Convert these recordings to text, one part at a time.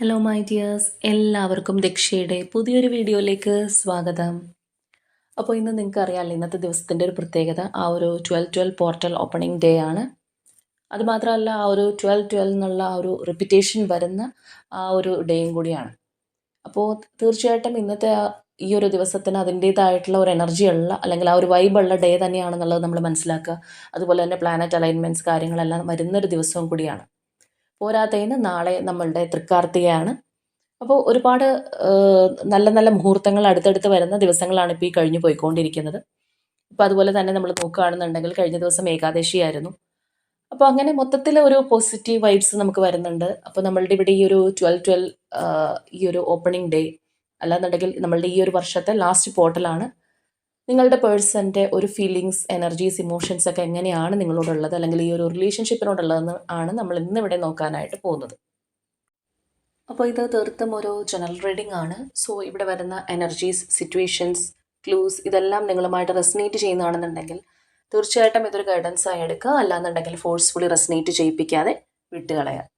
Hello my dears, എല്ലാവർക്കും ദക്ഷയുടെ പുതിയൊരു വീഡിയോയിലേക്ക് സ്വാഗതം. അപ്പോൾ ഇന്ന് നിങ്ങൾക്ക് അറിയാമല്ലോ, ഇന്നത്തെ ദിവസത്തിൻ്റെ ഒരു പ്രത്യേകത ആ ഒരു 12/12 പോർട്ടൽ ഓപ്പണിംഗ് ഡേ ആണ്. അതുമാത്രമല്ല, ആ ഒരു 12/12 എന്നുള്ള ആ ഒരു റിപ്പീറ്റേഷൻ വരുന്ന ആ ഒരു ഡേയും കൂടിയാണ്. അപ്പോൾ തീർച്ചയായിട്ടും ഇന്നത്തെ ഈ ഒരു ദിവസത്തിന് അതിൻ്റേതായിട്ടുള്ള ഒരു എനർജി ഉള്ള അല്ലെങ്കിൽ ആ ഒരു വൈബുള്ള ഡേ തന്നെയാണെന്നുള്ളത് നമ്മൾ മനസ്സിലാക്കുക. അതുപോലെ തന്നെ പ്ലാനറ്റ് അലൈൻമെൻറ്റ്സ് കാര്യങ്ങളെല്ലാം വരുന്നൊരു ദിവസവും കൂടിയാണ്. പോരാത്തതിന് നാളെ നമ്മളുടെ തൃക്കാർത്തികയാണ്. അപ്പോൾ ഒരുപാട് നല്ല നല്ല മുഹൂർത്തങ്ങൾ അടുത്തടുത്ത് വരുന്ന ദിവസങ്ങളാണ് ഇപ്പോൾ ഈ കഴിഞ്ഞു പോയിക്കൊണ്ടിരിക്കുന്നത്. ഇപ്പോൾ അതുപോലെ തന്നെ നമ്മൾ നോക്കുകയാണെന്നുണ്ടെങ്കിൽ കഴിഞ്ഞ ദിവസം ഏകാദശിയായിരുന്നു. അപ്പോൾ അങ്ങനെ മൊത്തത്തിൽ ഒരു പോസിറ്റീവ് വൈബ്സ് നമുക്ക് വരുന്നുണ്ട്. അപ്പോൾ നമ്മളുടെ ഇവിടെ ഈ ഒരു 12/12 ഈ ഒരു ഓപ്പണിംഗ് ഡേ അല്ലാന്നുണ്ടെങ്കിൽ നമ്മളുടെ ഈ ഒരു വർഷത്തെ ലാസ്റ്റ് പോർട്ടലാണ്. നിങ്ങളുടെ പേഴ്സൻ്റെ ഒരു ഫീലിങ്സ്, എനർജീസ്, ഇമോഷൻസ് ഒക്കെ എങ്ങനെയാണ് നിങ്ങളോടുള്ളത് അല്ലെങ്കിൽ ഈ ഒരു റിലേഷൻഷിപ്പിനോടുള്ളതെന്ന് ആണ് നമ്മൾ ഇന്നിവിടെ നോക്കാനായിട്ട് പോകുന്നത്. അപ്പോൾ ഇത് തീർത്തും ഒരു ജനറൽ റീഡിംഗ് ആണ്. സോ ഇവിടെ വരുന്ന എനർജീസ്, സിറ്റുവേഷൻസ്, ക്ലൂസ് ഇതെല്ലാം നിങ്ങളുമായിട്ട് റെസനേറ്റ് ചെയ്യുന്നതാണെന്നുണ്ടെങ്കിൽ തീർച്ചയായിട്ടും ഇതൊരു ഗൈഡൻസ് ആയി എടുക്കുക. അല്ലാന്നുണ്ടെങ്കിൽ ഫോഴ്സ്ഫുള്ളി റെസനേറ്റ് ചെയ്യിപ്പിക്കാതെ വിട്ടുകളയുക.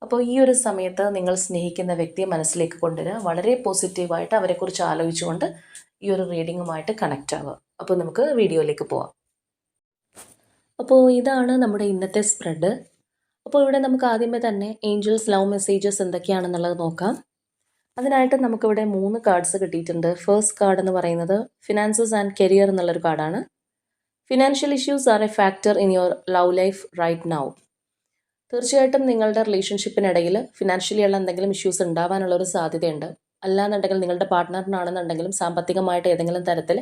അപ്പോൾ ഈ ഒരു സമയത്ത് നിങ്ങൾ സ്നേഹിക്കുന്ന വ്യക്തിയെ മനസ്സിലേക്ക് കൊണ്ടുവരിക. വളരെ പോസിറ്റീവായിട്ട് അവരെക്കുറിച്ച് ആലോചിച്ചുകൊണ്ട് ഈ ഒരു റീഡിങ്ങുമായിട്ട് കണക്റ്റ് ആവുക. അപ്പോൾ നമുക്ക് വീഡിയോയിലേക്ക് പോവാം. അപ്പോൾ ഇതാണ് നമ്മുടെ ഇന്നത്തെ സ്പ്രെഡ്. അപ്പോൾ ഇവിടെ നമുക്ക് ആദ്യമേ തന്നെ ഏഞ്ചൽസ് ലവ് മെസ്സേജസ് എന്തൊക്കെയാണെന്നുള്ളത് നോക്കാം. അതിനായിട്ട് നമുക്കിവിടെ 3 കാർഡ്സ് കിട്ടിയിട്ടുണ്ട്. ഫസ്റ്റ് കാർഡ് എന്ന് പറയുന്നത് ഫിനാൻസസ് ആൻഡ് കരിയർ എന്നുള്ളൊരു കാർഡാണ്. Financial issues are a factor in your love life right now. തീർച്ചയായിട്ടും നിങ്ങളുടെ റിലേഷൻഷിപ്പിനിടയിൽ ഫിനാൻഷ്യലിയുള്ള എന്തെങ്കിലും ഇഷ്യൂസ് ഉണ്ടാവാനുള്ളൊരു സാധ്യതയുണ്ട്. അല്ലാന്നുണ്ടെങ്കിൽ നിങ്ങളുടെ പാർട്ട്ണറിനാണെന്നുണ്ടെങ്കിലും സാമ്പത്തികമായിട്ട് ഏതെങ്കിലും തരത്തിൽ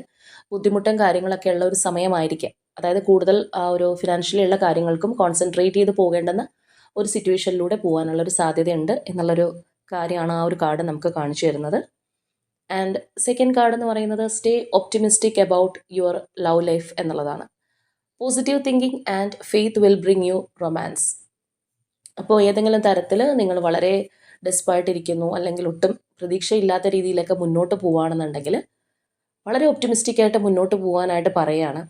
ബുദ്ധിമുട്ടും കാര്യങ്ങളൊക്കെ ഉള്ള ഒരു സമയമായിരിക്കാം. അതായത് കൂടുതൽ ആ ഒരു ഫിനാൻഷ്യലിയുള്ള കാര്യങ്ങൾക്കും കോൺസെൻട്രേറ്റ് ചെയ്ത് പോകേണ്ടുന്ന ഒരു സിറ്റുവേഷനിലൂടെ പോകാനുള്ളൊരു സാധ്യതയുണ്ട് എന്നുള്ളൊരു കാര്യമാണ് ആ ഒരു കാർഡ് നമുക്ക് കാണിച്ചു തരുന്നത്. ആൻഡ് സെക്കൻഡ് കാർഡ് എന്ന് പറയുന്നത് stay optimistic about your love life എന്നുള്ളതാണ്. Positive thinking and faith will bring you romance. അപ്പോൾ ഏതെങ്കിലും തരത്തിൽ നിങ്ങൾ വളരെ ഡെസ്പായിട്ടിരിക്കുന്നു അല്ലെങ്കിൽ ഒട്ടും പ്രതീക്ഷയില്ലാത്ത രീതിയിലൊക്കെ മുന്നോട്ട് പോവുകയാണെന്നുണ്ടെങ്കിൽ വളരെ ഒപ്റ്റിമിസ്റ്റിക് ആയിട്ട് മുന്നോട്ട് പോകാനായിട്ട് പറയുകയാണ്.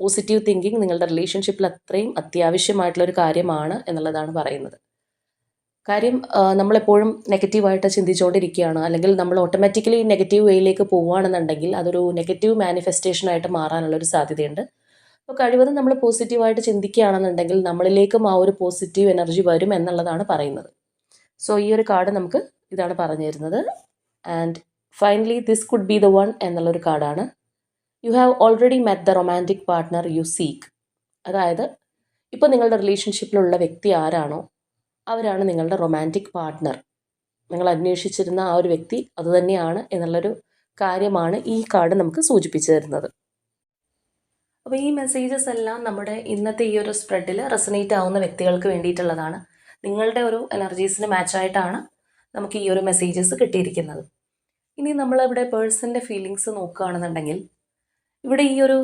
പോസിറ്റീവ് തിങ്കിങ് നിങ്ങളുടെ റിലേഷൻഷിപ്പിൽ അത്രയും അത്യാവശ്യമായിട്ടുള്ളൊരു കാര്യമാണ് എന്നുള്ളതാണ് പറയുന്നത്. കാര്യം നമ്മളെപ്പോഴും നെഗറ്റീവായിട്ട് ചിന്തിച്ചുകൊണ്ടിരിക്കുകയാണ് അല്ലെങ്കിൽ നമ്മൾ ഓട്ടോമാറ്റിക്കലി നെഗറ്റീവ് വേയിലേക്ക് പോവുകയാണെന്നുണ്ടെങ്കിൽ അതൊരു നെഗറ്റീവ് മാനിഫെസ്റ്റേഷനായിട്ട് മാറാനുള്ളൊരു സാധ്യതയുണ്ട്. അപ്പോൾ കഴിവതും നമ്മൾ പോസിറ്റീവായിട്ട് ചിന്തിക്കുകയാണെന്നുണ്ടെങ്കിൽ നമ്മളിലേക്കും ആ ഒരു പോസിറ്റീവ് എനർജി വരും എന്നുള്ളതാണ് പറയുന്നത്. സോ ഈ ഒരു കാർഡ് നമുക്ക് ഇതാണ് പറഞ്ഞു തരുന്നത്. And finally this could be the one എന്നുള്ളൊരു കാർഡാണ്. You have already met the romantic partner U seek. അതായത് ഇപ്പോൾ നിങ്ങളുടെ റിലേഷൻഷിപ്പിലുള്ള വ്യക്തി ആരാണോ അവരാണ് നിങ്ങളുടെ റൊമാൻറ്റിക് പാർട്ട്ണർ. നിങ്ങൾ അന്വേഷിച്ചിരുന്ന ആ ഒരു വ്യക്തി അതുതന്നെയാണ് എന്നുള്ളൊരു കാര്യമാണ് ഈ കാർഡ് നമുക്ക് സൂചിപ്പിച്ചു തരുന്നത്. അപ്പോൾ ഈ മെസ്സേജസ് എല്ലാം നമ്മുടെ ഇന്നത്തെ ഈ ഒരു സ്പ്രെഡിൽ റെസനേറ്റ് ആവുന്ന വ്യക്തികൾക്ക് വേണ്ടിയിട്ടുള്ളതാണ്. നിങ്ങളുടെ ഒരു എനർജീസിന് മാച്ചായിട്ടാണ് നമുക്ക് ഈ ഒരു മെസ്സേജസ് കിട്ടിയിരിക്കുന്നത്. ഇനി നമ്മളിവിടെ പേഴ്സൻ്റെ ഫീലിങ്സ് നോക്കുകയാണെന്നുണ്ടെങ്കിൽ ഇവിടെ ഈ ഒരു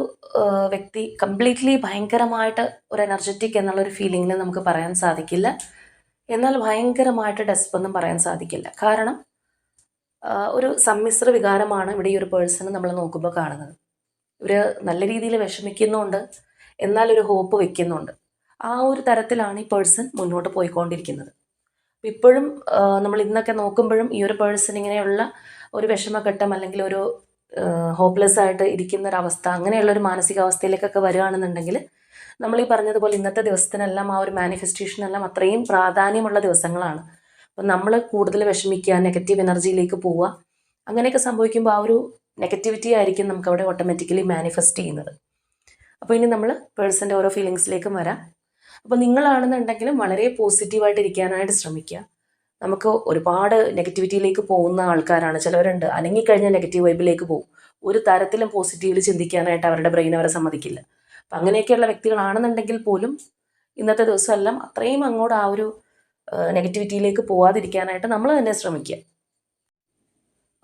വ്യക്തി കംപ്ലീറ്റ്ലി ഭയങ്കരമായിട്ട് ഒരു എനർജറ്റിക് എന്നുള്ളൊരു ഫീലിങ്ങിന് നമുക്ക് പറയാൻ സാധിക്കില്ല. എന്നാൽ ഭയങ്കരമായിട്ട് ഡെസ്പെന്നും പറയാൻ സാധിക്കില്ല. കാരണം ഒരു സമ്മിശ്ര വികാരമാണ് ഇവിടെ ഈ ഒരു പേഴ്സണ് നമ്മൾ നോക്കുമ്പോൾ കാണുന്നത്. ഇവർ നല്ല രീതിയിൽ വിഷമിക്കുന്നുണ്ട്, എന്നാൽ ഒരു ഹോപ്പ് വെക്കുന്നുണ്ട്. ആ ഒരു തരത്തിലാണ് ഈ പേഴ്സൺ മുന്നോട്ട് പോയിക്കൊണ്ടിരിക്കുന്നത്. ഇപ്പോഴും നമ്മൾ ഇന്നൊക്കെ നോക്കുമ്പോഴും ഈ ഒരു പേഴ്സൺ ഇങ്ങനെയുള്ള ഒരു വിഷമഘട്ടം അല്ലെങ്കിൽ ഒരു ഹോപ്പ്ലെസ് ആയിട്ട് ഇരിക്കുന്ന ഒരവസ്ഥ, അങ്ങനെയുള്ളൊരു മാനസികാവസ്ഥയിലേക്കൊക്കെ വരികയാണെന്നുണ്ടെങ്കിൽ നമ്മൾ ഈ പറഞ്ഞതുപോലെ ഇന്നത്തെ ദിവസത്തിനെല്ലാം ആ ഒരു മാനിഫെസ്റ്റേഷനെല്ലാം അത്രയും പ്രാധാന്യമുള്ള ദിവസങ്ങളാണ്. അപ്പം നമ്മൾ കൂടുതൽ വിഷമിക്കുക, നെഗറ്റീവ് എനർജിയിലേക്ക് പോവുക, അങ്ങനെയൊക്കെ സംഭവിക്കുമ്പോൾ ആ ഒരു നെഗറ്റിവിറ്റി ആയിരിക്കും നമുക്ക് അവിടെ ഓട്ടോമാറ്റിക്കലി മാനിഫെസ്റ്റ് ചെയ്യുന്നത്. അപ്പോൾ ഇനി നമ്മൾ പേഴ്സൻ്റെ ഓരോ ഫീലിങ്സിലേക്കും വരാം. അപ്പോൾ നിങ്ങളാണെന്നുണ്ടെങ്കിലും വളരെ പോസിറ്റീവായിട്ട് ഇരിക്കാനായിട്ട് ശ്രമിക്കുക. നമുക്ക് ഒരുപാട് നെഗറ്റിവിറ്റിയിലേക്ക് പോകുന്ന ആൾക്കാരാണ് ചിലവരുണ്ട്. അനങ്ങിക്കഴിഞ്ഞാൽ നെഗറ്റീവ് വൈബിലേക്ക് പോകും. ഒരു തരത്തിലും പോസിറ്റീവിൽ ചിന്തിക്കാനായിട്ട് അവരുടെ ബ്രെയിൻ അവരെ സമ്മതിക്കില്ല. അപ്പം അങ്ങനെയൊക്കെയുള്ള വ്യക്തികളാണെന്നുണ്ടെങ്കിൽ പോലും ഇന്നത്തെ ദിവസമെല്ലാം അത്രയും അങ്ങോട്ട് ആ ഒരു നെഗറ്റിവിറ്റിയിലേക്ക് പോവാതിരിക്കാനായിട്ട് നമ്മൾ തന്നെ ശ്രമിക്കുക.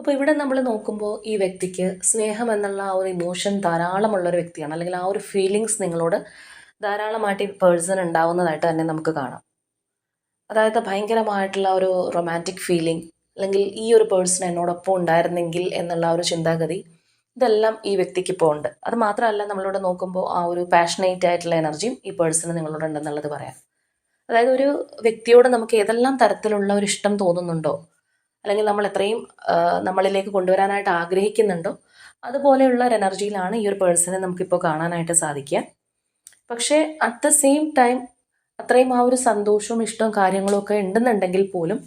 അപ്പോൾ ഇവിടെ നമ്മൾ നോക്കുമ്പോൾ ഈ വ്യക്തിക്ക് സ്നേഹം എന്നുള്ള ആ ഒരു ഇമോഷൻ ധാരാളമുള്ളൊരു വ്യക്തിയാണ്, അല്ലെങ്കിൽ ആ ഒരു ഫീലിങ്സ് നിങ്ങളോട് ധാരാളമായിട്ട് ഈ പേഴ്സൺ ഉണ്ടാവുന്നതായിട്ട് തന്നെ നമുക്ക് കാണാം. അതായത് ഭയങ്കരമായിട്ടുള്ള ഒരു റൊമാൻറ്റിക് ഫീലിംഗ്, അല്ലെങ്കിൽ ഈ ഒരു പേഴ്സൺ എന്നോടൊപ്പം ഉണ്ടായിരുന്നെങ്കിൽ എന്നുള്ള ഒരു ചിന്താഗതി, ഇതെല്ലാം ഈ വ്യക്തിക്ക് ഇപ്പോൾ ഉണ്ട്. അത് മാത്രമല്ല, നമ്മളിവിടെ നോക്കുമ്പോൾ ആ ഒരു പാഷനേറ്റ് ആയിട്ടുള്ള എനർജിയും ഈ പേഴ്സണ് നിങ്ങളോട് ഉണ്ടെന്നുള്ളത് പറയാം. അതായത് ഒരു വ്യക്തിയോട് നമുക്ക് ഏതെല്ലാം തരത്തിലുള്ള ഒരു ഇഷ്ടം തോന്നുന്നുണ്ടോ അല്ലെങ്കിൽ നമ്മൾ എത്രയും നമ്മളിലേക്ക് കൊണ്ടുവരാനായിട്ട് ആഗ്രഹിക്കുന്നുണ്ടോ അതുപോലെയുള്ള ഒരു എനർജിയിലാണ് ഈ ഒരു പേഴ്സണെ നമുക്കിപ്പോൾ കാണാനായിട്ട് സാധിക്കുക. പക്ഷേ അറ്റ് ദ സെയിം ടൈം അത്രയും ആ ഒരു സന്തോഷവും ഇഷ്ടവും കാര്യങ്ങളും ഒക്കെ ഉണ്ടെന്നുണ്ടെങ്കിൽ പോലും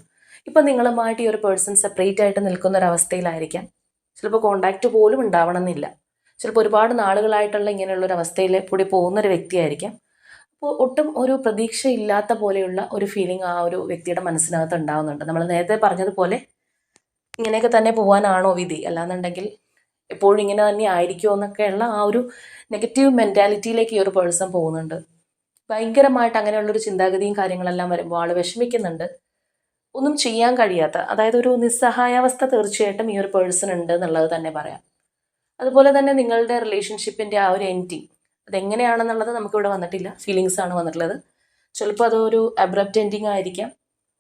ഇപ്പം നിങ്ങളുമായിട്ട് ഈ ഒരു പേഴ്സൺ സെപ്പറേറ്റ് ആയിട്ട് നിൽക്കുന്ന ഒരു അവസ്ഥയിലായിരിക്കാം. ചിലപ്പോൾ കോണ്ടാക്റ്റ് പോലും ഉണ്ടാവണമെന്നില്ല. ചിലപ്പോൾ ഒരുപാട് നാളുകളായിട്ടുള്ള ഇങ്ങനെയുള്ള ഒരു അവസ്ഥയിൽ കൂടി പോകുന്ന ഒരു വ്യക്തിയായിരിക്കാം. അപ്പോൾ ഒട്ടും ഒരു പ്രതീക്ഷയില്ലാത്ത പോലെയുള്ള ഒരു ഫീലിംഗ് ആ ഒരു വ്യക്തിയുടെ മനസ്സിനകത്ത് ഉണ്ടാവുന്നുണ്ട്. നമ്മൾ നേരത്തെ പറഞ്ഞതുപോലെ ഇങ്ങനെയൊക്കെ തന്നെ പോകാനാണോ വിധി, അല്ലാന്നുണ്ടെങ്കിൽ എപ്പോഴും ഇങ്ങനെ തന്നെ ആയിരിക്കുമോ എന്നൊക്കെയുള്ള ആ ഒരു നെഗറ്റീവ് മെൻറ്റാലിറ്റിയിലേക്ക് ഈ ഒരു പേഴ്സൺ പോകുന്നുണ്ട്. ഭയങ്കരമായിട്ട് അങ്ങനെയുള്ളൊരു ചിന്താഗതിയും കാര്യങ്ങളെല്ലാം വരുമ്പോൾ ആൾ വിഷമിക്കുന്നുണ്ട്. ഒന്നും ചെയ്യാൻ കഴിയാത്ത, അതായത് ഒരു നിസ്സഹായാവസ്ഥ തീർച്ചയായിട്ടും ഈ ഒരു പേഴ്സൺ ഉണ്ട് എന്നുള്ളത് തന്നെ പറയാം. അതുപോലെ തന്നെ നിങ്ങളുടെ റിലേഷൻഷിപ്പിൻ്റെ ആ ഒരു എൻഡിങ് അതെങ്ങനെയാണെന്നുള്ളത് നമുക്കിവിടെ വന്നിട്ടില്ല, ഫീലിങ്സ് ആണ് വന്നിട്ടുള്ളത്. ചിലപ്പോൾ അതൊരു അബ്രപ്റ്റ് എൻഡിങ് ആയിരിക്കാം,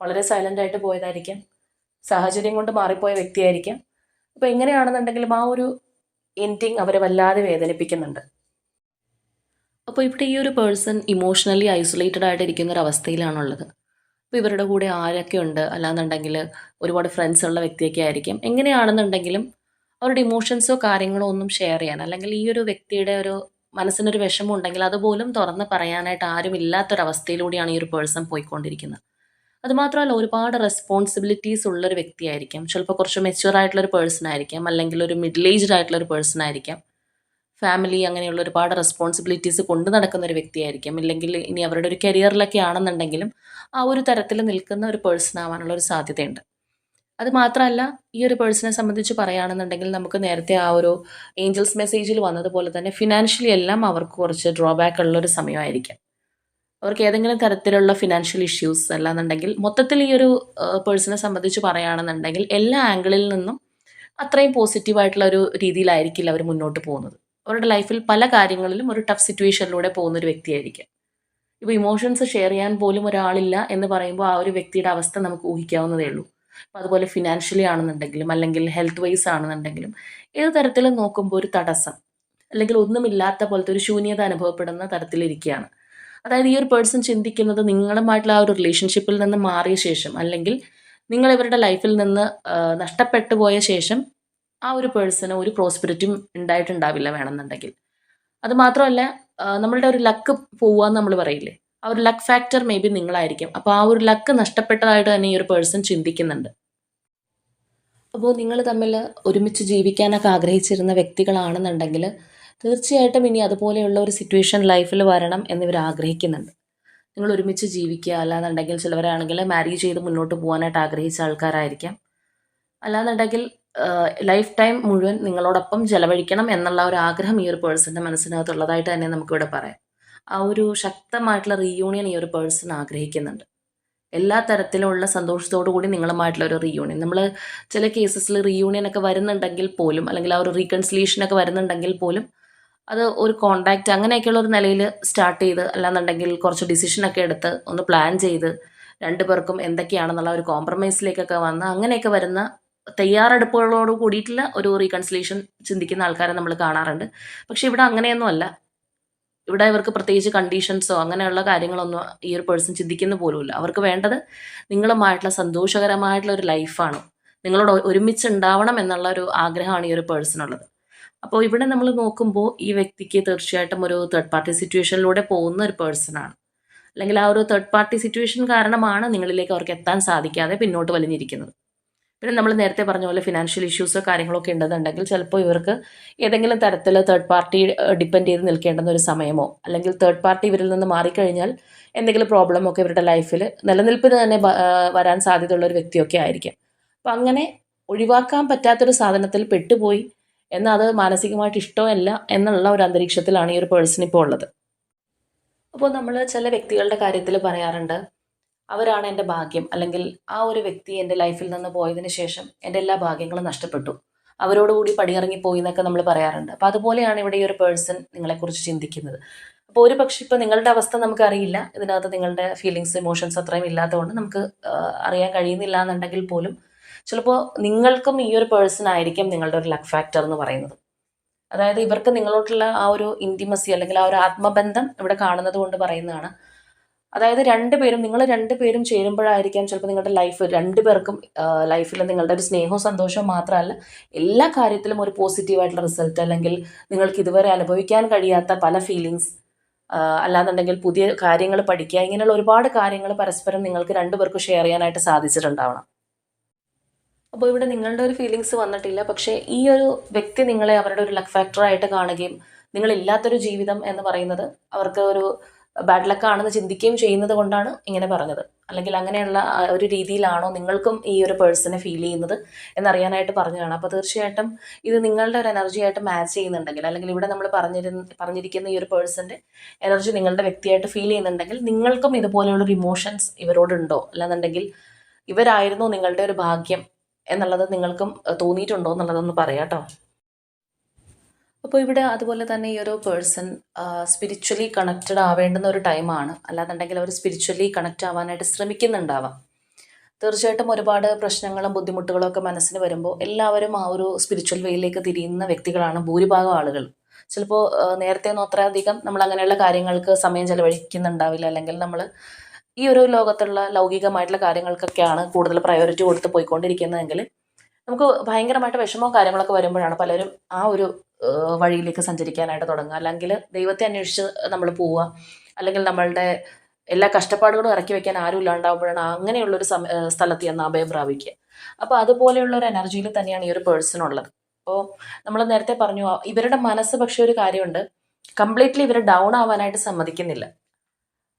വളരെ സൈലൻ്റ് ആയിട്ട് പോയതായിരിക്കാം, സാഹചര്യം കൊണ്ട് മാറിപ്പോയ വ്യക്തിയായിരിക്കാം. അപ്പോൾ എങ്ങനെയാണെന്നുണ്ടെങ്കിലും ആ ഒരു എൻഡിങ് അവരെ വല്ലാതെ വേദനിപ്പിക്കുന്നുണ്ട്. അപ്പോൾ ഇവിടെ ഈ ഒരു പേഴ്സൺ ഇമോഷണലി ഐസൊലേറ്റഡ് ആയിട്ട് ഇരിക്കുന്ന ഒരു അവസ്ഥയിലാണുള്ളത്. അപ്പോൾ ഇവരുടെ കൂടെ ആരൊക്കെ ഉണ്ട്, അല്ലാന്നുണ്ടെങ്കിൽ ഒരുപാട് ഫ്രണ്ട്സ് ഉള്ള വ്യക്തിയൊക്കെ ആയിരിക്കും. എങ്ങനെയാണെന്നുണ്ടെങ്കിലും അവരുടെ ഇമോഷൻസോ കാര്യങ്ങളോ ഒന്നും ഷെയർ ചെയ്യാൻ, അല്ലെങ്കിൽ ഈ ഒരു വ്യക്തിയുടെ ഒരു മനസ്സിനൊരു വിഷമം ഉണ്ടെങ്കിൽ അതുപോലും തുറന്ന് പറയാനായിട്ട് ആരും ഇല്ലാത്തൊരവസ്ഥയിലൂടെയാണ് ഈ ഒരു പേഴ്സൺ പോയിക്കൊണ്ടിരിക്കുന്നത്. അതുമാത്രമല്ല ഒരുപാട് റെസ്പോൺസിബിലിറ്റീസ് ഉള്ളൊരു വ്യക്തിയായിരിക്കാം. ചിലപ്പോൾ കുറച്ച് മെച്യൂർ ആയിട്ടുള്ളൊരു പേഴ്സൺ ആയിരിക്കാം, അല്ലെങ്കിൽ ഒരു മിഡിൽ ഏജ്ഡ് ആയിട്ടുള്ളൊരു പേഴ്സൺ ആയിരിക്കാം. ഫാമിലി അങ്ങനെയുള്ള ഒരുപാട് റെസ്പോൺസിബിലിറ്റീസ് കൊണ്ട് നടക്കുന്ന ഒരു വ്യക്തിയായിരിക്കും. ഇല്ലെങ്കിൽ ഇനി അവരുടെ ഒരു കരിയറിലൊക്കെ ആണെന്നുണ്ടെങ്കിലും ആ ഒരു തരത്തിൽ നിൽക്കുന്ന ഒരു പേഴ്സൺ ആവാനുള്ള ഒരു സാധ്യതയുണ്ട്. അത് മാത്രമല്ല ഈ ഒരു പേഴ്സണെ സംബന്ധിച്ച് പറയുകയാണെന്നുണ്ടെങ്കിൽ നമുക്ക് നേരത്തെ ആ ഒരു ഏഞ്ചൽസ് മെസ്സേജിൽ വന്നതുപോലെ തന്നെ ഫിനാൻഷ്യലി എല്ലാം അവർക്ക് കുറച്ച് ഡ്രോബാക്ക് ഉള്ളൊരു സമയമായിരിക്കാം. അവർക്ക് ഏതെങ്കിലും തരത്തിലുള്ള ഫിനാൻഷ്യൽ ഇഷ്യൂസ് അല്ലാന്നുണ്ടെങ്കിൽ മൊത്തത്തിൽ ഈ ഒരു പേഴ്സണെ സംബന്ധിച്ച് പറയുകയാണെന്നുണ്ടെങ്കിൽ എല്ലാ ആംഗിളിൽ നിന്നും അത്രയും പോസിറ്റീവായിട്ടുള്ള ഒരു രീതിയിലായിരിക്കില്ല അവർ മുന്നോട്ട് പോകുന്നത്. അവരുടെ ലൈഫിൽ പല കാര്യങ്ങളിലും ഒരു ടഫ് സിറ്റുവേഷനിലൂടെ പോകുന്ന ഒരു വ്യക്തിയായിരിക്കും. ഇപ്പോൾ ഇമോഷൻസ് ഷെയർ ചെയ്യാൻ പോലും ഒരാളില്ല എന്ന് പറയുമ്പോൾ ആ ഒരു വ്യക്തിയുടെ അവസ്ഥ നമുക്ക് ഊഹിക്കാവുന്നതേ ഉള്ളൂ. അപ്പോൾ അതുപോലെ ഫിനാൻഷ്യലി ആണെന്നുണ്ടെങ്കിലും അല്ലെങ്കിൽ ഹെൽത്ത് വൈസ് ആണെന്നുണ്ടെങ്കിലും ഏത് തരത്തിലും നോക്കുമ്പോൾ ഒരു തടസ്സം അല്ലെങ്കിൽ ഒന്നുമില്ലാത്ത പോലത്തെ ഒരു ശൂന്യത അനുഭവപ്പെടുന്ന തരത്തിലിരിക്കുകയാണ്. അതായത് ഈ ഒരു പേഴ്സൺ ചിന്തിക്കുന്നത് നിങ്ങളുമായിട്ടുള്ള ആ ഒരു റിലേഷൻഷിപ്പിൽ നിന്ന് മാറിയ ശേഷം, അല്ലെങ്കിൽ നിങ്ങൾ ഇവരുടെ ലൈഫിൽ നിന്ന് നഷ്ടപ്പെട്ടു പോയ ശേഷം ആ ഒരു പേഴ്സണ് ഒരു പ്രോസ്പെരിറ്റിയും ഉണ്ടായിട്ടുണ്ടാവില്ല വേണമെന്നുണ്ടെങ്കിൽ. അത് മാത്രമല്ല നമ്മളുടെ ഒരു ലക്ക് പോവാന്ന് നമ്മൾ പറയില്ലേ, ആ ഒരു ലക്ക് ഫാക്ടർ മേ ബി നിങ്ങളായിരിക്കും. അപ്പോൾ ആ ഒരു ലക്ക് നഷ്ടപ്പെട്ടതായിട്ട് തന്നെ ഈ ഒരു പേഴ്സൺ ചിന്തിക്കുന്നുണ്ട്. അപ്പോൾ നിങ്ങൾ തമ്മിൽ ഒരുമിച്ച് ജീവിക്കാനൊക്കെ ആഗ്രഹിച്ചിരുന്ന വ്യക്തികളാണെന്നുണ്ടെങ്കിൽ തീർച്ചയായിട്ടും ഇനി അതുപോലെയുള്ള ഒരു സിറ്റുവേഷൻ ലൈഫിൽ വരണം എന്നിവർ ആഗ്രഹിക്കുന്നുണ്ട്. നിങ്ങൾ ഒരുമിച്ച് ജീവിക്കുക, അല്ലാന്നുണ്ടെങ്കിൽ ചിലവരാണെങ്കിൽ മാരേജ് ചെയ്ത് മുന്നോട്ട് പോകാനായിട്ട് ആഗ്രഹിച്ച ആൾക്കാരായിരിക്കാം. അല്ലാന്നുണ്ടെങ്കിൽ ലൈഫ് ടൈം മുഴുവൻ നിങ്ങളോടൊപ്പം ചെലവഴിക്കണം എന്നുള്ള ഒരു ആഗ്രഹം ഈ ഒരു പേഴ്സൻ്റെ മനസ്സിനകത്തുള്ളതായിട്ട് തന്നെ നമുക്കിവിടെ പറയാം. ആ ഒരു ശക്തമായിട്ടുള്ള റീയൂണിയൻ ഈ ഒരു പേഴ്സൺ ആഗ്രഹിക്കുന്നുണ്ട്. എല്ലാ തരത്തിലുള്ള സന്തോഷത്തോടു കൂടി നിങ്ങളുമായിട്ടുള്ള ഒരു റീയൂണിയൻ. നമ്മൾ ചില കേസസിൽ റീയൂണിയൻ ഒക്കെ വരുന്നുണ്ടെങ്കിൽ പോലും, അല്ലെങ്കിൽ ആ ഒരു റീകൺസിലിയേഷൻ ഒക്കെ വരുന്നുണ്ടെങ്കിൽ പോലും അത് ഒരു കോണ്ടാക്റ്റ് അങ്ങനെയൊക്കെയുള്ള ഒരു നിലയിൽ സ്റ്റാർട്ട് ചെയ്ത്, അല്ലാന്നുണ്ടെങ്കിൽ കുറച്ച് ഡിസിഷനൊക്കെ എടുത്ത് ഒന്ന് പ്ലാൻ ചെയ്ത് രണ്ടുപേർക്കും എന്തൊക്കെയാണെന്നുള്ള ഒരു കോംപ്രമൈസിലേക്കൊക്കെ വന്ന് അങ്ങനെയൊക്കെ വരുന്ന തയ്യാറെടുപ്പുകളോട് കൂടിയിട്ടുള്ള ഒരു റീകൺസിലേഷൻ ചിന്തിക്കുന്ന ആൾക്കാരെ നമ്മൾ കാണാറുണ്ട്. പക്ഷെ ഇവിടെ അങ്ങനെയൊന്നും അല്ല. ഇവിടെ ഇവർക്ക് പ്രത്യേകിച്ച് കണ്ടീഷൻസോ അങ്ങനെയുള്ള കാര്യങ്ങളൊന്നും ഈ ഒരു പേഴ്സൺ ചിന്തിക്കുന്ന പോലുമില്ല. അവർക്ക് വേണ്ടത് നിങ്ങളുമായിട്ടുള്ള സന്തോഷകരമായിട്ടുള്ള ഒരു ലൈഫാണ്, നിങ്ങളോട് ഒരുമിച്ച് ഉണ്ടാവണം എന്നുള്ള ഒരു ആഗ്രഹമാണ് ഈ ഒരു പേഴ്സണുള്ളത്. അപ്പോൾ ഇവിടെ നമ്മൾ നോക്കുമ്പോൾ ഈ വ്യക്തിക്ക് തീർച്ചയായിട്ടും ഒരു തേർഡ് പാർട്ടി സിറ്റുവേഷനിലൂടെ പോകുന്ന ഒരു പേഴ്സണാണ്. അല്ലെങ്കിൽ ആ ഒരു തേർഡ് പാർട്ടി സിറ്റുവേഷൻ കാരണമാണ് നിങ്ങളിലേക്ക് അവർക്ക് എത്താൻ സാധിക്കാതെ പിന്നോട്ട് വലിഞ്ഞിരിക്കുന്നത്. പിന്നെ നമ്മൾ നേരത്തെ പറഞ്ഞ പോലെ ഫിനാൻഷ്യൽ ഇഷ്യൂസോ കാര്യങ്ങളൊക്കെ ഉണ്ടെന്നുണ്ടെങ്കിൽ ചിലപ്പോൾ ഇവർക്ക് ഏതെങ്കിലും തരത്തിൽ തേർഡ് പാർട്ടി ഡിപ്പെൻഡ് ചെയ്ത് നിൽക്കേണ്ടുന്ന ഒരു സമയമോ, അല്ലെങ്കിൽ തേർഡ് പാർട്ടി ഇവരിൽ നിന്ന് മാറിക്കഴിഞ്ഞാൽ എന്തെങ്കിലും പ്രോബ്ലമോ ഒക്കെ ഇവരുടെ ലൈഫിൽ നിലനിൽപ്പിന് തന്നെ വരാൻ സാധ്യതയുള്ള ഒരു വ്യക്തിയൊക്കെ ആയിരിക്കും. അപ്പം അങ്ങനെ ഒഴിവാക്കാൻ പറ്റാത്തൊരു സാധനത്തിൽ പെട്ടുപോയി എന്നാൽ അത് മാനസികമായിട്ട് ഇഷ്ടമല്ല എന്നുള്ള ഒരു അന്തരീക്ഷത്തിലാണ് ഈ ഒരു പേഴ്സൺ ഇപ്പോൾ ഉള്ളത്. അപ്പോൾ നമ്മൾ ചില വ്യക്തികളുടെ കാര്യത്തിൽ പറയാറുണ്ട്, അവരാണ് എൻ്റെ ഭാഗ്യം, അല്ലെങ്കിൽ ആ ഒരു വ്യക്തി എൻ്റെ ലൈഫിൽ നിന്ന് പോയതിന് ശേഷം എൻ്റെ എല്ലാ ഭാഗ്യങ്ങളും നഷ്ടപ്പെട്ടു, അവരോടുകൂടി പടിയിറങ്ങിപ്പോയി എന്നൊക്കെ നമ്മൾ പറയാറുണ്ട്. അപ്പോൾ അതുപോലെയാണ് ഇവിടെ ഈ ഒരു പേഴ്സൺ നിങ്ങളെക്കുറിച്ച് ചിന്തിക്കുന്നത്. അപ്പോൾ ഒരു പക്ഷേ ഇപ്പോൾ നിങ്ങളുടെ അവസ്ഥ നമുക്കറിയില്ല, ഇതിനകത്ത് നിങ്ങളുടെ ഫീലിങ്സ് ഇമോഷൻസ് അത്രയും ഇല്ലാത്തതുകൊണ്ട് നമുക്ക് അറിയാൻ കഴിയുന്നില്ല എന്നുണ്ടെങ്കിൽ പോലും ചിലപ്പോൾ നിങ്ങൾക്കും ഈ ഒരു പേഴ്സൺ ആയിരിക്കും നിങ്ങളുടെ ഒരു ലക്ക് ഫാക്ടർ എന്ന് പറയുന്നത്. അതായത് ഇവർക്ക് നിങ്ങളോട്ടുള്ള ആ ഒരു ഇൻറ്റിമസി അല്ലെങ്കിൽ ആ ഒരു ആത്മബന്ധം ഇവിടെ കാണുന്നത് കൊണ്ട് പറയുന്നതാണ്. അതായത് രണ്ടുപേരും നിങ്ങൾ രണ്ടുപേരും ചേരുമ്പോഴായിരിക്കാം ചിലപ്പോൾ നിങ്ങളുടെ ലൈഫ് രണ്ടുപേർക്കും ലൈഫിൽ നിങ്ങളുടെ ഒരു സ്നേഹവും സന്തോഷവും മാത്രമല്ല എല്ലാ കാര്യത്തിലും ഒരു പോസിറ്റീവായിട്ടുള്ള റിസൾട്ട്, അല്ലെങ്കിൽ നിങ്ങൾക്ക് ഇതുവരെ അനുഭവിക്കാൻ കഴിയാത്ത പല ഫീലിങ്സ്, അല്ലാന്നുണ്ടെങ്കിൽ പുതിയ കാര്യങ്ങൾ പഠിക്കുക, ഇങ്ങനെയുള്ള ഒരുപാട് കാര്യങ്ങൾ പരസ്പരം നിങ്ങൾക്ക് രണ്ടുപേർക്കും ഷെയർ ചെയ്യാനായിട്ട് സാധിച്ചിട്ടുണ്ടാവണം. അപ്പോൾ ഇവിടെ നിങ്ങളുടെ ഒരു ഫീലിങ്സ് വന്നിട്ടില്ല, പക്ഷേ ഈ ഒരു വ്യക്തി നിങ്ങളെ അവരുടെ ഒരു ലക്ക് ഫാക്ടറായിട്ട് കാണുകയും നിങ്ങളില്ലാത്തൊരു ജീവിതം എന്ന് പറയുന്നത് അവർക്ക് ഒരു ബാഡ് ലക്കാണെന്ന് ചിന്തിക്കുകയും ചെയ്യുന്നത് കൊണ്ടാണ് ഇങ്ങനെ പറഞ്ഞത്. അല്ലെങ്കിൽ അങ്ങനെയുള്ള ഒരു രീതിയിലാണോ നിങ്ങൾക്കും ഈ ഒരു പേഴ്സണെ ഫീൽ ചെയ്യുന്നത് എന്നറിയാനായിട്ട് പറഞ്ഞതാണ്. അപ്പോൾ തീർച്ചയായിട്ടും ഇത് നിങ്ങളുടെ ഒരു എനർജി ആയിട്ട് മാച്ച് ചെയ്യുന്നുണ്ടെങ്കിൽ, അല്ലെങ്കിൽ ഇവിടെ നമ്മൾ പറഞ്ഞിരിക്കുന്ന ഈ ഒരു പേഴ്സൻ്റെ എനർജി നിങ്ങളുടെ വ്യക്തിയായിട്ട് ഫീൽ ചെയ്യുന്നുണ്ടെങ്കിൽ നിങ്ങൾക്കും ഇതുപോലെയുള്ളൊരു ഇമോഷൻസ് ഇവരോടുണ്ടോ, അല്ലാന്നുണ്ടെങ്കിൽ ഇവരായിരുന്നു നിങ്ങളുടെ ഒരു ഭാഗ്യം എന്നുള്ളത് നിങ്ങൾക്കും തോന്നിയിട്ടുണ്ടോ എന്നുള്ളതൊന്ന് പറയാം കേട്ടോ. അപ്പോൾ ഇവിടെ അതുപോലെ തന്നെ ഈ ഒരു പേഴ്സൺ സ്പിരിച്വലി കണക്റ്റഡ് ആവേണ്ടുന്ന ഒരു ടൈമാണ്, അല്ലാന്നുണ്ടെങ്കിൽ അവർ സ്പിരിച്വലി കണക്റ്റ് ആവാനായിട്ട് ശ്രമിക്കുന്നുണ്ടാവാം. തീർച്ചയായിട്ടും ഒരുപാട് പ്രശ്നങ്ങളും ബുദ്ധിമുട്ടുകളും ഒക്കെ മനസ്സിന് വരുമ്പോൾ എല്ലാവരും ആ ഒരു സ്പിരിച്വൽ വേയിലേക്ക് തിരിയുന്ന വ്യക്തികളാണ് ഭൂരിഭാഗം ആളുകൾ. ചിലപ്പോൾ നേരത്തെ ഒന്നും അത്രയധികം നമ്മൾ അങ്ങനെയുള്ള കാര്യങ്ങൾക്ക് സമയം ചെലവഴിക്കുന്നുണ്ടാവില്ല, അല്ലെങ്കിൽ നമ്മൾ ഈ ഒരു ലോകത്തുള്ള ലൗകികമായിട്ടുള്ള കാര്യങ്ങൾക്കൊക്കെയാണ് കൂടുതൽ പ്രയോറിറ്റി കൊടുത്ത് പോയിക്കൊണ്ടിരിക്കുന്നതെങ്കിൽ നമുക്ക് ഭയങ്കരമായിട്ട് വിഷമവും കാര്യങ്ങളൊക്കെ വരുമ്പോഴാണ് പലരും ആ ഒരു വഴിയിലേക്ക് സഞ്ചരിക്കാനായിട്ട് തുടങ്ങുക. അല്ലെങ്കിൽ ദൈവത്തെ അന്വേഷിച്ച് നമ്മൾ പോവുക, അല്ലെങ്കിൽ നമ്മളുടെ എല്ലാ കഷ്ടപ്പാടുകളും ഇറക്കി വെക്കാൻ ആരും ഇല്ലാണ്ടാവുമ്പോഴാണ് അങ്ങനെയുള്ളൊരു സ്ഥലത്ത് ചെന്ന് അഭയം പ്രാപിക്കുക. അപ്പോൾ അതുപോലെയുള്ള ഒരു എനർജിയിൽ തന്നെയാണ് ഈ ഒരു പേഴ്സൺ ഉള്ളത്. അപ്പോൾ നമ്മൾ നേരത്തെ പറഞ്ഞു ഇവരുടെ മനസ്സ് പക്ഷേ ഒരു കാര്യമുണ്ട്, കംപ്ലീറ്റ്ലി ഇവർ ഡൗൺ ആവാനായിട്ട് സമ്മതിക്കുന്നില്ല.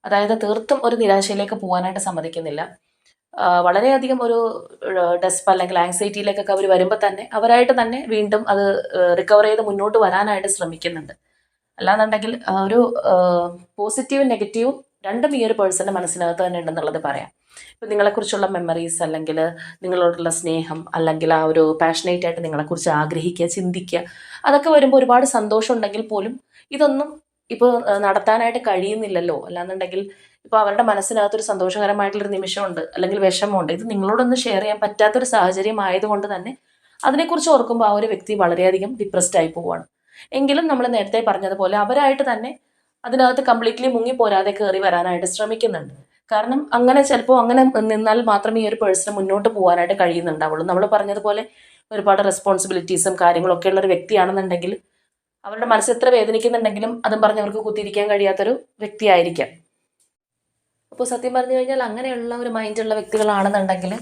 അതായത് തീർത്തും ഒരു നിരാശയിലേക്ക് പോകാനായിട്ട് സമ്മതിക്കുന്നില്ല. വളരെയധികം ഒരു ഡെസ്പ് അല്ലെങ്കിൽ ആങ്സൈറ്റിയിലേക്കൊക്കെ അവർ വരുമ്പോൾ തന്നെ അവരായിട്ട് തന്നെ വീണ്ടും അത് റിക്കവർ ചെയ്ത് മുന്നോട്ട് വരാനായിട്ട് ശ്രമിക്കുന്നുണ്ട്. അല്ലാന്നുണ്ടെങ്കിൽ ഒരു പോസിറ്റീവും നെഗറ്റീവും രണ്ടും ഈ ഒരു പേഴ്സൻ്റെ മനസ്സിനകത്ത് തന്നെ ഉണ്ടെന്നുള്ളത് പറയാം. ഇപ്പം നിങ്ങളെക്കുറിച്ചുള്ള മെമ്മറീസ്, അല്ലെങ്കിൽ നിങ്ങളോടുള്ള സ്നേഹം, അല്ലെങ്കിൽ ആ ഒരു പാഷനേറ്റ് ആയിട്ട് നിങ്ങളെക്കുറിച്ച് ആഗ്രഹിക്കുക, ചിന്തിക്കുക, അതൊക്കെ വരുമ്പോൾ ഒരുപാട് സന്തോഷം ഉണ്ടെങ്കിൽ പോലും ഇതൊന്നും ഇപ്പോൾ നടത്താനായിട്ട് കഴിയുന്നില്ലല്ലോ. അല്ലാന്നുണ്ടെങ്കിൽ ഇപ്പോൾ അവരുടെ മനസ്സിനകത്തൊരു സന്തോഷകരമായിട്ടുള്ളൊരു നിമിഷമുണ്ട്, അല്ലെങ്കിൽ വിഷമമുണ്ട്, ഇത് നിങ്ങളോടൊന്ന് ഷെയർ ചെയ്യാൻ പറ്റാത്തൊരു സാഹചര്യം ആയതുകൊണ്ട് തന്നെ അതിനെക്കുറിച്ച് ഓർക്കുമ്പോൾ ആ ഒരു വ്യക്തി വളരെയധികം ഡിപ്രസ്ഡ് ആയി പോവുകയാണ്. എങ്കിലും നമ്മൾ നേരത്തെ പറഞ്ഞതുപോലെ അവരായിട്ട് തന്നെ അതിനകത്ത് കംപ്ലീറ്റ്ലി മുങ്ങിപ്പോരാതെ കയറി വരാനായിട്ട് ശ്രമിക്കുന്നുണ്ട്. കാരണം അങ്ങനെ ചിലപ്പോൾ അങ്ങനെ നിന്നാൽ മാത്രമേ ഈ ഒരു പേഴ്സണ് മുന്നോട്ട് പോകാനായിട്ട് കഴിയുന്നുണ്ടാവുള്ളൂ. നമ്മൾ പറഞ്ഞതുപോലെ ഒരുപാട് റെസ്പോൺസിബിലിറ്റീസും കാര്യങ്ങളൊക്കെ ഉള്ളൊരു വ്യക്തിയാണെന്നുണ്ടെങ്കിൽ അവരുടെ മനസ്സ് എത്ര വേദനിക്കുന്നുണ്ടെങ്കിലും അതും പറഞ്ഞ് അവർക്ക് കുത്തിയിരിക്കാൻ കഴിയാത്തൊരു വ്യക്തിയായിരിക്കാം. അപ്പോൾ സത്യം പറഞ്ഞു കഴിഞ്ഞാൽ അങ്ങനെയുള്ള ഒരു മൈൻഡുള്ള വ്യക്തികളാണെന്നുണ്ടെങ്കിൽ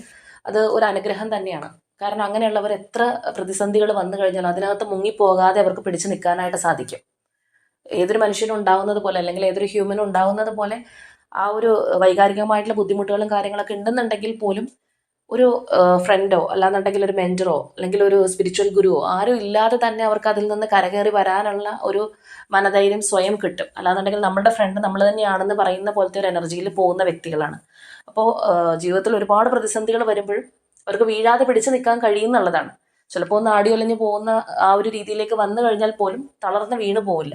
അത് ഒരു അനുഗ്രഹം തന്നെയാണ്. കാരണം അങ്ങനെയുള്ളവർ എത്ര പ്രതിസന്ധികൾ വന്നു കഴിഞ്ഞാൽ അതിനകത്ത് മുങ്ങിപ്പോകാതെ അവർക്ക് പിടിച്ചു നിൽക്കാനായിട്ട് സാധിക്കും. ഏതൊരു മനുഷ്യനും ഉണ്ടാവുന്നത് പോലെ, അല്ലെങ്കിൽ ഏതൊരു ഹ്യൂമനും ഉണ്ടാവുന്നത് പോലെ ആ ഒരു വൈകാരികമായിട്ടുള്ള ബുദ്ധിമുട്ടുകളും കാര്യങ്ങളൊക്കെ ഉണ്ടെന്നുണ്ടെങ്കിൽ പോലും ഒരു ഫ്രണ്ടോ അല്ലാന്നുണ്ടെങ്കിൽ ഒരു മെൻറ്ററോ അല്ലെങ്കിൽ ഒരു സ്പിരിച്വൽ ഗുരുവോ ആരും ഇല്ലാതെ തന്നെ അവർക്ക് അതിൽ നിന്ന് കരകയറി വരാനുള്ള ഒരു മനധൈര്യം സ്വയം കിട്ടും. അല്ലാന്നുണ്ടെങ്കിൽ നമ്മുടെ ഫ്രണ്ട് നമ്മൾ തന്നെയാണെന്ന് പറയുന്ന പോലത്തെ ഒരു എനർജിയിൽ പോകുന്ന വ്യക്തികളാണ്. അപ്പോൾ ജീവിതത്തിൽ ഒരുപാട് പ്രതിസന്ധികൾ വരുമ്പോഴും അവർക്ക് വീഴാതെ പിടിച്ചു നിൽക്കാൻ കഴിയുന്നുള്ളതാണ്. ചിലപ്പോൾ ഒന്ന് ആടിയൊലഞ്ഞു പോകുന്ന ആ ഒരു രീതിയിലേക്ക് വന്നു കഴിഞ്ഞാൽ പോലും തളർന്ന് വീണു പോവില്ല.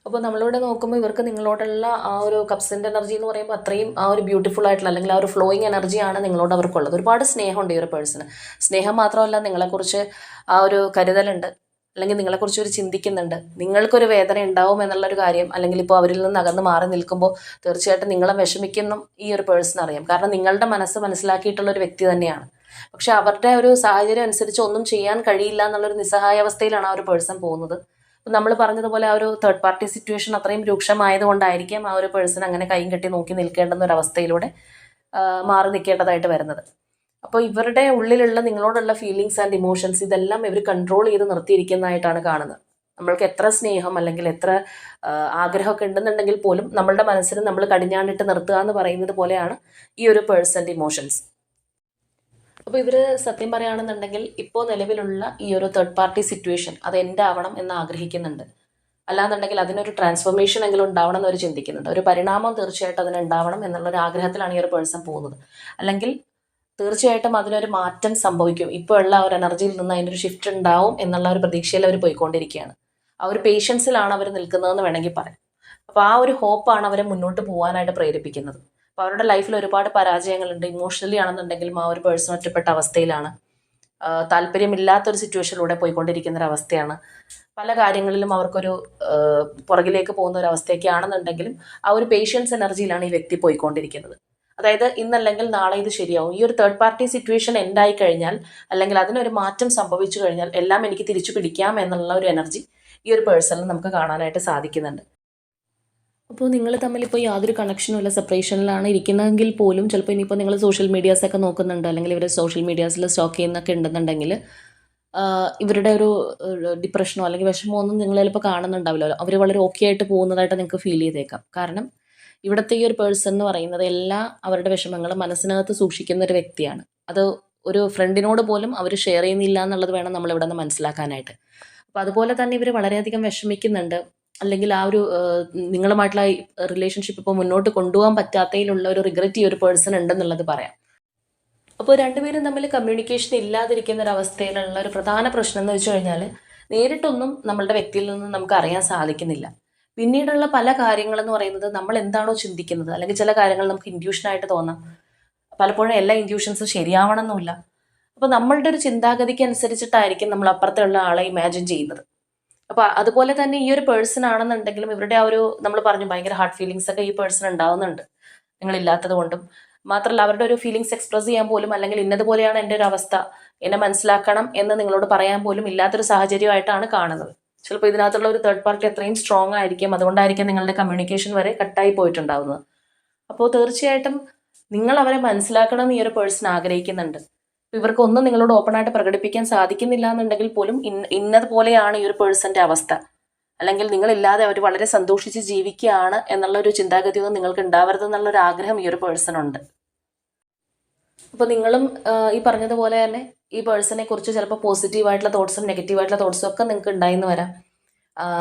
അപ്പോൾ നമ്മളിവിടെ നോക്കുമ്പോൾ ഇവർക്ക് നിങ്ങളോടുള്ള ആ ഒരു കപ്സിൻ്റെ എനർജി എന്ന് പറയുമ്പോൾ അത്രയും ആ ഒരു ബ്യൂട്ടിഫുൾ ആയിട്ടുള്ള, അല്ലെങ്കിൽ ആ ഒരു ഫ്ലോയിങ് എനർജിയാണ് നിങ്ങളോട് അവർക്കുള്ളത്. ഒരുപാട് സ്നേഹമുണ്ട് ഈ ഒരു പേഴ്സണ്. സ്നേഹം മാത്രമല്ല, നിങ്ങളെക്കുറിച്ച് ആ ഒരു കരുതലുണ്ട്, അല്ലെങ്കിൽ നിങ്ങളെക്കുറിച്ച് ഒരു ചിന്തിക്കുന്നുണ്ട്. നിങ്ങൾക്കൊരു വേദന ഉണ്ടാവും എന്നുള്ളൊരു കാര്യം, അല്ലെങ്കിൽ ഇപ്പോൾ അവരിൽ നിന്ന് അകന്ന് മാറി നിൽക്കുമ്പോൾ തീർച്ചയായിട്ടും നിങ്ങളെ വിഷമിക്കുന്നു ഈ ഒരു പേഴ്സൺ അറിയാം. കാരണം നിങ്ങളുടെ മനസ്സ് മനസ്സിലാക്കിയിട്ടുള്ളൊരു വ്യക്തി തന്നെയാണ്. പക്ഷെ അവരുടെ ഒരു സാഹചര്യം അനുസരിച്ച് ഒന്നും ചെയ്യാൻ കഴിയില്ല എന്നുള്ളൊരു നിസ്സഹായാവസ്ഥയിലാണ് ആ ഒരു പേഴ്സൺ പോകുന്നത്. നമ്മൾ പറഞ്ഞതുപോലെ ആ ഒരു തേർഡ് പാർട്ടി സിറ്റുവേഷൻ അത്രയും രൂക്ഷമായതുകൊണ്ടായിരിക്കാം ആ ഒരു പേഴ്സൺ അങ്ങനെ കൈയും കെട്ടി നോക്കി നിൽക്കേണ്ടുന്ന ഒരു അവസ്ഥയിലൂടെ മാറി നിൽക്കേണ്ടതായിട്ട് വരുന്നത്. അപ്പോൾ ഇവരുടെ ഉള്ളിലുള്ള നിങ്ങളോടുള്ള ഫീലിങ്സ് ആൻഡ് ഇമോഷൻസ് ഇതെല്ലാം ഇവർ കൺട്രോൾ ചെയ്ത് നിർത്തിയിരിക്കുന്നതായിട്ടാണ് കാണുന്നത്. നമ്മൾക്ക് എത്ര സ്നേഹം അല്ലെങ്കിൽ എത്ര ആഗ്രഹമൊക്കെ ഉണ്ടെന്നുണ്ടെങ്കിൽ പോലും നമ്മളുടെ മനസ്സിന് നമ്മൾ കടിഞ്ഞാണിട്ട് നിർത്തുക എന്ന് പറയുന്നത് പോലെയാണ് ഈ ഒരു പേഴ്സൻ്റെ ഇമോഷൻസ്. അപ്പോൾ ഇവർ സത്യം പറയുകയാണെന്നുണ്ടെങ്കിൽ ഇപ്പോൾ നിലവിലുള്ള ഈ ഒരു തേർഡ് പാർട്ടി സിറ്റുവേഷൻ അത് എൻ്റെ ആവണം എന്ന് ആഗ്രഹിക്കുന്നുണ്ട്. അല്ലാന്നുണ്ടെങ്കിൽ അതിനൊരു ട്രാൻസ്ഫോർമേഷൻ എങ്കിലും ഉണ്ടാവണം എന്ന് അവർ ചിന്തിക്കുന്നുണ്ട്. ഒരു പരിണാമം തീർച്ചയായിട്ടും അതിനുണ്ടാവണം എന്നുള്ളൊരു ആഗ്രഹത്തിലാണ് ഈ ഒരു പേഴ്സൺ പോകുന്നത്. അല്ലെങ്കിൽ തീർച്ചയായിട്ടും അതിനൊരു മാറ്റം സംഭവിക്കും. ഇപ്പോൾ ഉള്ള ഒരു എനർജിയിൽ നിന്ന് അതിനൊരു ഷിഫ്റ്റ് ഉണ്ടാവും എന്നുള്ള ഒരു പ്രതീക്ഷയിൽ അവർ പോയിക്കൊണ്ടിരിക്കുകയാണ്. ആ ഒരു പേഷ്യൻസിലാണ് അവർ നിൽക്കുന്നതെന്ന് വേണമെങ്കിൽ പറയാം. അപ്പോൾ ആ ഒരു ഹോപ്പാണ് അവരെ മുന്നോട്ട് പോകാനായിട്ട് പ്രേരിപ്പിക്കുന്നത്. അപ്പോൾ അവരുടെ ലൈഫിൽ ഒരുപാട് പരാജയങ്ങളുണ്ട്. ഇമോഷണലി ആണെന്നുണ്ടെങ്കിലും ആ ഒരു പേഴ്സൺ ഒറ്റപ്പെട്ട അവസ്ഥയിലാണ്. താല്പര്യമില്ലാത്തൊരു സിറ്റുവേഷനിലൂടെ പോയിക്കൊണ്ടിരിക്കുന്നൊരവസ്ഥയാണ്. പല കാര്യങ്ങളിലും അവർക്കൊരു പുറകിലേക്ക് പോകുന്ന ഒരു അവസ്ഥയൊക്കെയാണെന്നുണ്ടെങ്കിലും ആ ഒരു പേഷ്യൻസ് എനർജിയിലാണ് ഈ വ്യക്തി പോയിക്കൊണ്ടിരിക്കുന്നത്. അതായത് ഇന്നല്ലെങ്കിൽ നാളെ ഇത് ശരിയാവും. ഈ ഒരു തേർഡ് പാർട്ടി സിറ്റുവേഷൻ എൻഡായി കഴിഞ്ഞാൽ, അല്ലെങ്കിൽ അതിനൊരു മാറ്റം സംഭവിച്ചു കഴിഞ്ഞാൽ എല്ലാം എനിക്ക് തിരിച്ചു പിടിക്കാം എന്നുള്ള ഒരു എനർജി ഈ ഒരു പേഴ്സണിൽ നമുക്ക് കാണാനായിട്ട് സാധിക്കുന്നുണ്ട്. അപ്പോൾ നിങ്ങൾ തമ്മിൽ ഇപ്പോൾ യാതൊരു കണക്ഷനും ഇല്ല, സെപ്പറേഷനിലാണ് ഇരിക്കുന്നതെങ്കിൽ പോലും ചിലപ്പോൾ ഇനിയിപ്പോൾ നിങ്ങൾ സോഷ്യൽ മീഡിയാസൊക്കെ നോക്കുന്നുണ്ട്, അല്ലെങ്കിൽ ഇവർ സോഷ്യൽ മീഡിയാസിൽ സ്റ്റോക്ക് ചെയ്യുന്നൊക്കെ ഉണ്ടെന്നുണ്ടെങ്കിൽ ഇവരുടെ ഒരു ഡിപ്രഷനോ അല്ലെങ്കിൽ വിഷമോ ഒന്നും നിങ്ങൾ ചിലപ്പോൾ കാണുന്നുണ്ടാവില്ലല്ലോ. അവർ വളരെ ഓക്കെ ആയിട്ട് പോകുന്നതായിട്ട് നിങ്ങൾക്ക് ഫീൽ ചെയ്തേക്കാം. കാരണം ഇവിടുത്തെ ഈ ഒരു പേഴ്സൺ എന്ന് പറയുന്നത് എല്ലാ അവരുടെ വിഷമങ്ങളും മനസ്സിനകത്ത് സൂക്ഷിക്കുന്ന ഒരു വ്യക്തിയാണ്. അത് ഒരു ഫ്രണ്ടിനോട് പോലും അവർ ഷെയർ ചെയ്യുന്നില്ല എന്നുള്ളത് വേണം നമ്മൾ ഇവിടെ നിന്ന് മനസ്സിലാക്കാനായിട്ട്. അപ്പോൾ അതുപോലെ തന്നെ ഇവർ വളരെയധികം വിഷമിക്കുന്നുണ്ട്, അല്ലെങ്കിൽ ആ ഒരു നിങ്ങളുമായിട്ടുള്ള റിലേഷൻഷിപ്പ് ഇപ്പോൾ മുന്നോട്ട് കൊണ്ടുപോകാൻ പറ്റാത്തതിലുള്ള ഒരു റിഗ്രറ്റ് ഈ ഒരു പേഴ്സൺ ഉണ്ടെന്നുള്ളത് പറയാം. അപ്പോൾ രണ്ടുപേരും തമ്മിൽ കമ്മ്യൂണിക്കേഷൻ ഇല്ലാതിരിക്കുന്ന ഒരു അവസ്ഥയിലുള്ള ഒരു പ്രധാന പ്രശ്നം എന്ന് വെച്ച് കഴിഞ്ഞാൽ, നേരിട്ടൊന്നും നമ്മളുടെ വ്യക്തിയിൽ നിന്ന് നമുക്ക് അറിയാൻ സാധിക്കുന്നില്ല. പിന്നീടുള്ള പല കാര്യങ്ങളെന്ന് പറയുന്നത് നമ്മൾ എന്താണോ ചിന്തിക്കുന്നത്, അല്ലെങ്കിൽ ചില കാര്യങ്ങൾ നമുക്ക് ഇൻഡ്യൂഷനായിട്ട് തോന്നാം. പലപ്പോഴും എല്ലാ ഇൻഡ്യൂഷൻസും ശരിയാവണമെന്നില്ല. അപ്പോൾ നമ്മളുടെ ഒരു ചിന്താഗതിക്ക് അനുസരിച്ചിട്ടായിരിക്കും നമ്മൾ അപ്പുറത്തുള്ള ആളെ ഇമാജിൻ ചെയ്യുന്നത്. അപ്പോൾ അതുപോലെ തന്നെ ഈ ഒരു പേഴ്സൺ ആണെന്നുണ്ടെങ്കിലും ഇവരുടെ ആ ഒരു, നമ്മൾ പറഞ്ഞു, ഭയങ്കര ഹാർട്ട് ഫീലിങ്സ് ഒക്കെ ഈ പേഴ്സൺ ഉണ്ടാവുന്നുണ്ട് നിങ്ങളില്ലാത്തത് കൊണ്ടും. മാത്രമല്ല അവരുടെ ഒരു ഫീലിങ്സ് എക്സ്പ്രസ് ചെയ്യാൻ പോലും, അല്ലെങ്കിൽ ഇന്നതുപോലെയാണ് എൻ്റെ ഒരു അവസ്ഥ, എന്നെ മനസ്സിലാക്കണം എന്ന് നിങ്ങളോട് പറയാൻ പോലും ഇല്ലാത്തൊരു സാഹചര്യമായിട്ടാണ് കാണുന്നത്. ചിലപ്പോൾ ഇതിനകത്തുള്ള ഒരു തേർഡ് പാർട്ടി അത്രയും സ്ട്രോങ് ആയിരിക്കും, അതുകൊണ്ടായിരിക്കും നിങ്ങളുടെ കമ്മ്യൂണിക്കേഷൻ വരെ കട്ടായി പോയിട്ടുണ്ടാവുന്നത്. അപ്പോൾ തീർച്ചയായിട്ടും നിങ്ങൾ അവരെ മനസ്സിലാക്കണം എന്ന് ഈ ഒരു പേഴ്സൺ ആഗ്രഹിക്കുന്നുണ്ട്. ഇവർക്കൊന്നും നിങ്ങളോട് ഓപ്പണായിട്ട് പ്രകടിപ്പിക്കാൻ സാധിക്കുന്നില്ല എന്നുണ്ടെങ്കിൽ പോലും ഇന്നതുപോലെയാണ് ഈ ഒരു പേഴ്സന്റെ അവസ്ഥ, അല്ലെങ്കിൽ നിങ്ങളില്ലാതെ അവർ വളരെ സന്തോഷിച്ച് ജീവിക്കുകയാണ് എന്നുള്ള ഒരു ചിന്താഗതിയൊന്നും നിങ്ങൾക്ക് ഉണ്ടാവരുത് എന്നുള്ളൊരു ആഗ്രഹം ഈ ഒരു പേഴ്സണുണ്ട്. അപ്പോൾ നിങ്ങളും ഈ പറഞ്ഞതുപോലെ തന്നെ ഈ പേഴ്സണെ കുറിച്ച് ചിലപ്പോൾ പോസിറ്റീവായിട്ടുള്ള തോട്ട്സും നെഗറ്റീവായിട്ടുള്ള തോട്ട്സും ഒക്കെ നിങ്ങൾക്ക് ഉണ്ടായിന്ന് വരാം.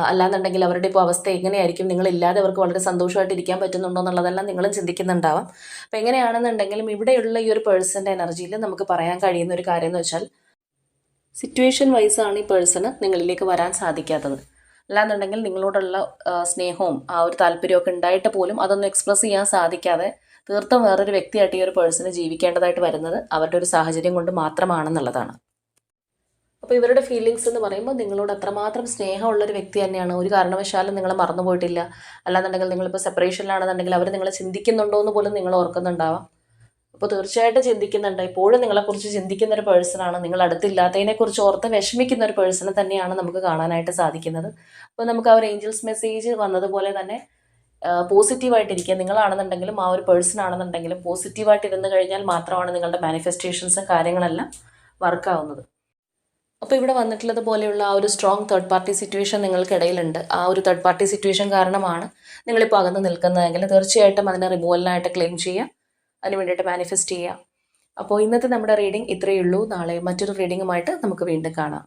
അല്ലാന്നുണ്ടെങ്കിൽ അവരുടെ ഇപ്പോൾ അവസ്ഥ എങ്ങനെയായിരിക്കും, നിങ്ങളില്ലാതെ അവർക്ക് വളരെ സന്തോഷമായിട്ട് ഇരിക്കാൻ പറ്റുന്നുണ്ടോ എന്നുള്ളതെല്ലാം നിങ്ങളും ചിന്തിക്കുന്നുണ്ടാവാം. അപ്പോൾ എങ്ങനെയാണെന്നുണ്ടെങ്കിലും ഇവിടെയുള്ള ഈ ഒരു പേഴ്സൻ്റെ എനർജിയിൽ നമുക്ക് പറയാൻ കഴിയുന്ന ഒരു കാര്യം എന്ന് വെച്ചാൽ, സിറ്റുവേഷൻ വൈസാണ് ഈ പേഴ്സണ് നിങ്ങളിലേക്ക് വരാൻ സാധിക്കാത്തത്. അല്ലാന്നുണ്ടെങ്കിൽ നിങ്ങളോടുള്ള സ്നേഹവും ആ ഒരു താല്പര്യമൊക്കെ ഉണ്ടായിട്ട് പോലും അതൊന്നും എക്സ്പ്രസ് ചെയ്യാൻ സാധിക്കാതെ തീർത്തും വേറൊരു വ്യക്തിയായിട്ട് ഈ ഒരു പേഴ്സണ് ജീവിക്കേണ്ടതായിട്ട് വരുന്നത് അവരുടെ ഒരു സാഹചര്യം കൊണ്ട് മാത്രമാണെന്നുള്ളതാണ്. അപ്പോൾ ഇവരുടെ ഫീലിങ്സ് എന്ന് പറയുമ്പോൾ നിങ്ങളോട് അത്രമാത്രം സ്നേഹമുള്ളൊരു വ്യക്തി തന്നെയാണ്. ഒരു കാരണവശാലും നിങ്ങളെ മറന്നു പോയിട്ടില്ല. അല്ലാന്നുണ്ടെങ്കിൽ നിങ്ങളിപ്പോൾ സെപ്പറേഷനിലാണെന്നുണ്ടെങ്കിൽ അവർ നിങ്ങളെ ചിന്തിക്കുന്നുണ്ടോ എന്ന് പോലും നിങ്ങൾ ഓർക്കുന്നുണ്ടാവാം. അപ്പോൾ തീർച്ചയായിട്ടും ചിന്തിക്കുന്നുണ്ട്. ഇപ്പോഴും നിങ്ങളെക്കുറിച്ച് ചിന്തിക്കുന്ന ഒരു പേഴ്സണാണ്. നിങ്ങൾ അടുത്തില്ലാത്തതിനെക്കുറിച്ച് ഓർത്ത് വിഷമിക്കുന്ന ഒരു പേഴ്സണെ തന്നെയാണ് നമുക്ക് കാണാനായിട്ട് സാധിക്കുന്നത്. അപ്പോൾ നമുക്ക് ആ ഒരു ഏഞ്ചൽസ് മെസ്സേജ് വന്നതുപോലെ തന്നെ പോസിറ്റീവായിട്ടിരിക്കുക. നിങ്ങളാണെന്നുണ്ടെങ്കിലും ആ ഒരു പേഴ്സൺ ആണെന്നുണ്ടെങ്കിലും പോസിറ്റീവായിട്ട് ഇരുന്ന് കഴിഞ്ഞാൽ മാത്രമാണ് നിങ്ങളുടെ മാനിഫെസ്റ്റേഷൻസും കാര്യങ്ങളെല്ലാം വർക്കാവുന്നത്. അപ്പോൾ ഇവിടെ വന്നിട്ടുള്ളത് പോലെയുള്ള ആ ഒരു സ്ട്രോങ് തേർഡ് പാർട്ടി സിറ്റുവേഷൻ നിങ്ങൾക്കിടയിലുണ്ട്. ആ ഒരു തേർഡ് പാർട്ടി സിറ്റുവേഷൻ കാരണമാണ് നിങ്ങളിപ്പോൾ അകന്ന് നിൽക്കുന്നതെങ്കിൽ തീർച്ചയായിട്ടും അതിനെ റിമൂവലിനായിട്ട് ക്ലെയിം ചെയ്യുക, അതിന് വേണ്ടിയിട്ട് മാനിഫെസ്റ്റ് ചെയ്യുക. അപ്പോൾ ഇന്നത്തെ നമ്മുടെ റീഡിംഗ് ഇത്രയേ ഉള്ളൂ. നാളെ മറ്റൊരു റീഡിങ്ങുമായിട്ട് നമുക്ക് വീണ്ടും കാണാം.